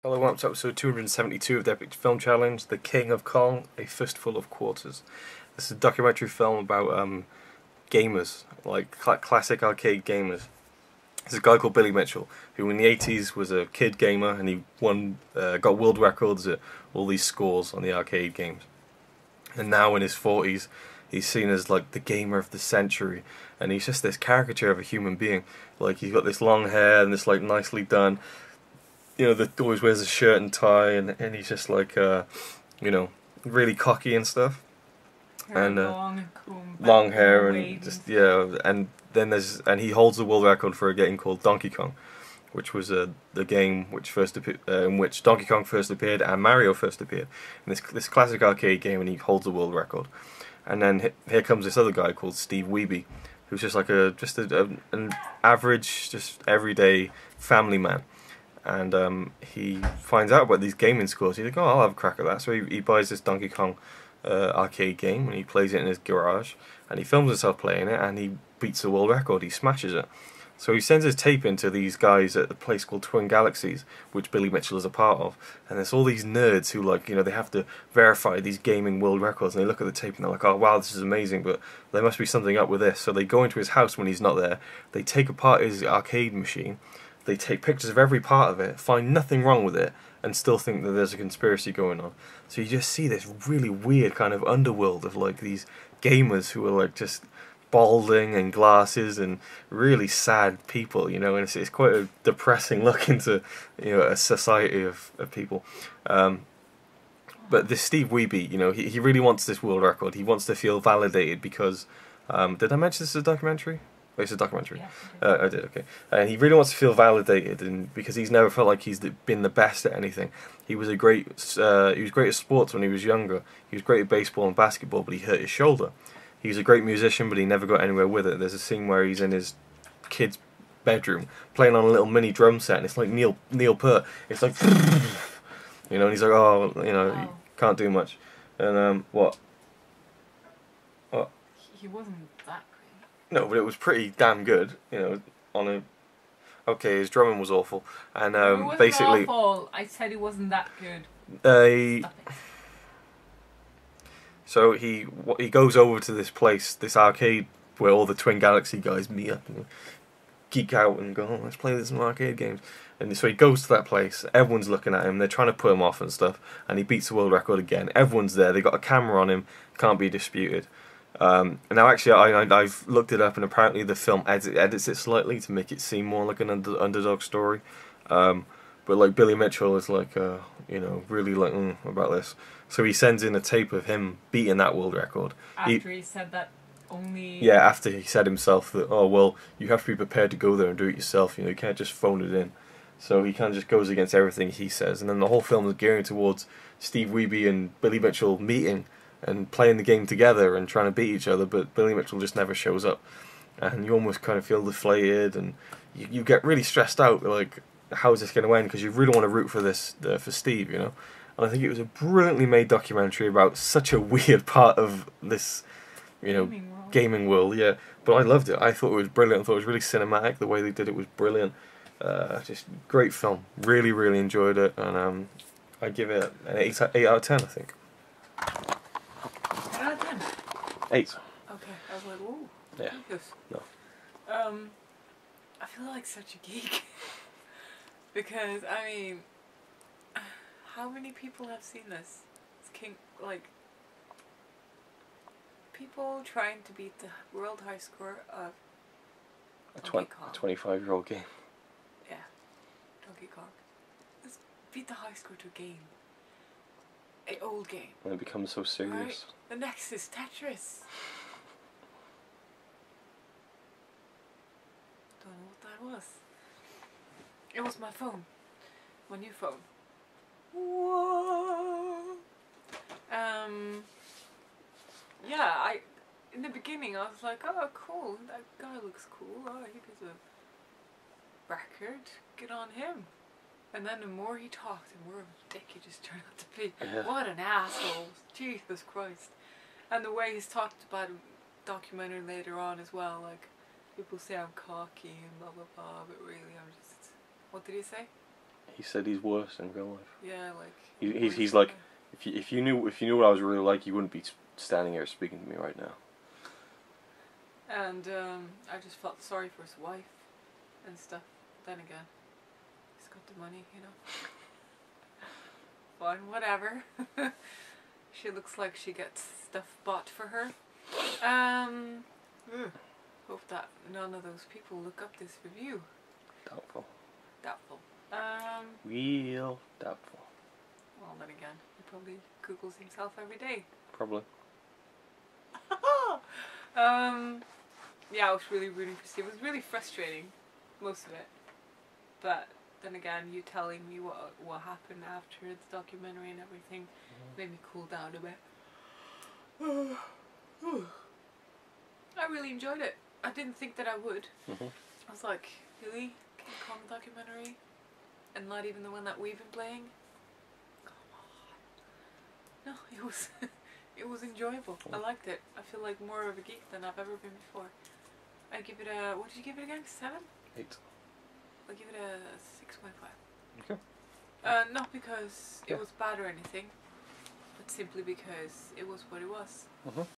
Hello, welcome to episode 272 of the Epic Film Challenge, The King of Kong, A Fistful of Quarters. This is a documentary film about gamers, like classic arcade gamers. There's a guy called Billy Mitchell, who in the 80s was a kid gamer, and he got world records at all these scores on the arcade games. And now in his 40s, he's seen as like the gamer of the century, and he's just this caricature of a human being. Like, he's got this long hair and this like nicely done, that always wears a shirt and tie, and he's just like, really cocky and stuff. Long hair and just and then he holds the world record for a game called Donkey Kong, which was the game which in which Donkey Kong first appeared and Mario first appeared in this classic arcade game, and he holds the world record. And then here comes this other guy called Steve Wiebe, who's just like an average, just everyday family man. And he finds out about these gaming scores. He's like, oh, I'll have a crack at that. So he buys this Donkey Kong arcade game, and he plays it in his garage, and he films himself playing it, and he beats the world record. He smashes it. So he sends his tape into these guys at the place called Twin Galaxies, which Billy Mitchell is a part of. And there's all these nerds who, like, they have to verify these gaming world records, and they look at the tape and they're like, oh wow, this is amazing, but there must be something up with this. So they go into his house when he's not there, they take apart his arcade machine, they take pictures of every part of it, find nothing wrong with it, and still think that there's a conspiracy going on. So you just see this really weird kind of underworld of like these gamers who are like just balding and glasses and really sad people, and it's quite a depressing look into a society of people. But this Steve Wiebe, he really wants this world record. He wants to feel validated because did I mention this is a documentary? Oh, it's a documentary. Yeah, I did. Okay. And he really wants to feel validated, and because he's never felt like he's been the best at anything. He was great at sports when he was younger. He was great at baseball and basketball, but he hurt his shoulder. He was a great musician, but he never got anywhere with it. There's a scene where he's in his kid's bedroom playing on a little mini drum set, and it's like Neil Peart. It's like, and he's like, oh, wow. You can't do much. And what? He wasn't that great. No, but it was pretty damn good. Okay, his drumming was awful, and it wasn't basically awful. I said he wasn't that good. Stop it. So he goes over to this place, this arcade where all the Twin Galaxy guys meet up and geek out and go, oh, let's play some arcade games. And so he goes to that place, everyone's looking at him, they're trying to put him off and stuff, and he beats the world record again. Everyone's there, they got a camera on him, can't be disputed. Now actually I've looked it up, and apparently the film edits it slightly to make it seem more like an underdog story. But like Billy Mitchell is like, really like about this. So he sends in a tape of him beating that world record. After he said that only... Yeah, after he said himself that, oh, well, you have to be prepared to go there and do it yourself. You can't just phone it in. So he kind of just goes against everything he says. And then the whole film is gearing towards Steve Wiebe and Billy Mitchell meeting and playing the game together and trying to beat each other, but Billy Mitchell just never shows up. And you almost kind of feel deflated, and you get really stressed out, like, how is this going to end? Because you really want to root for for Steve, And I think it was a brilliantly made documentary about such a weird part of this, gaming world. Yeah, but I loved it. I thought it was brilliant. I thought it was really cinematic. The way they did it was brilliant. Just great film. Really, really enjoyed it, and I give it an 8 out of 10. I think. 8 out of 10. 8. Okay, I was like, ooh. Yeah. No. I feel like such a geek because how many people have seen this? People trying to beat the world high score of Donkey Kong. A 25-year-old game. Yeah, Donkey Kong. Let's beat the high score to a game. An old game. When it becomes so serious. Right? The next is Tetris. Don't know what that was. It was my phone. My new phone. Whoa. Yeah, in the beginning I was like, oh cool, that guy looks cool, oh he does a record, good on him. And then the more he talked, the more of a dick he just turned out to be. Yeah. What an asshole, Jesus Christ. And the way he's talked about a documentary later on as well, like, people say I'm cocky and blah blah blah, but really I'm just, what did he say? He said he's worse in real life. Yeah, like He's like, if you knew what I was really like, you wouldn't be standing here speaking to me right now. And I just felt sorry for his wife and stuff. Then again, he's got the money, you know. Fine, whatever. She looks like she gets stuff bought for her. Hope that none of those people look up this review. Doubtful. Doubtful. Real doubtful. Well, then again, he probably Googles himself every day. Probably. Yeah, I was really rooting for Steve. It was really frustrating, most of it. But then again, you telling me what happened after the documentary and everything made me cool down a bit. I really enjoyed it. I didn't think that I would. I was like, really? King Kong documentary? And not even the one that we've been playing? Come on. No, it was it was enjoyable. I liked it. I feel like more of a geek than I've ever been before. I give it a, what did you give it again? 7? 8. I'll give it a 6.5. Okay. Not because it was bad or anything, but simply because it was what it was.